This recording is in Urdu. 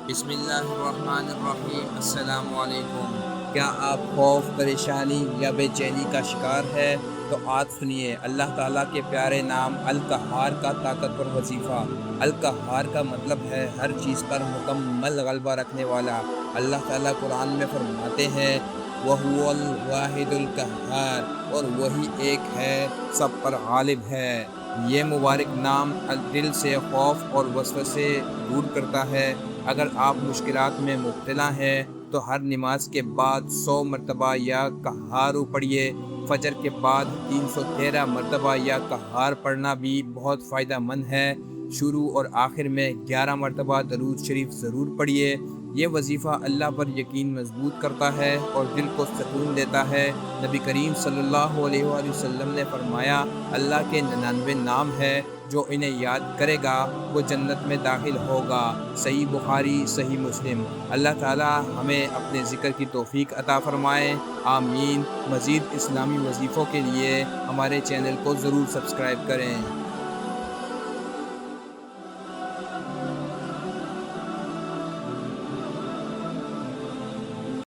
بسم اللہ الرحمن الرحیم۔ السلام علیکم۔ کیا آپ خوف، پریشانی یا بے چینی کا شکار ہے؟ تو آج سنیے اللہ تعالیٰ کے پیارے نام القہار کا طاقتور وظیفہ۔ القہار کا مطلب ہے ہر چیز پر مکمل غلبہ رکھنے والا۔ اللہ تعالیٰ قرآن میں فرماتے ہیں وَهُوَ الْوَاحِدُ الْقَهَّارُ، اور وہی ایک ہے، سب پر غالب ہے۔ یہ مبارک نام دل سے خوف اور وسوسے دور کرتا ہے۔ اگر آپ مشکلات میں مبتلا ہیں تو ہر نماز کے بعد 100 مرتبہ یا قہار پڑھیے۔ فجر کے بعد 313 مرتبہ یا قہار پڑھنا بھی بہت فائدہ مند ہے۔ شروع اور آخر میں 11 مرتبہ درود شریف ضرور پڑھیے۔ یہ وظیفہ اللہ پر یقین مضبوط کرتا ہے اور دل کو سکون دیتا ہے۔ نبی کریم صلی اللہ علیہ وآلہ وسلم نے فرمایا اللہ کے 99 نام ہے، جو انہیں یاد کرے گا وہ جنت میں داخل ہوگا۔ صحیح بخاری، صحیح مسلم۔ اللہ تعالی ہمیں اپنے ذکر کی توفیق عطا فرمائے، آمین۔ مزید اسلامی وظیفوں کے لیے ہمارے چینل کو ضرور سبسکرائب کریں۔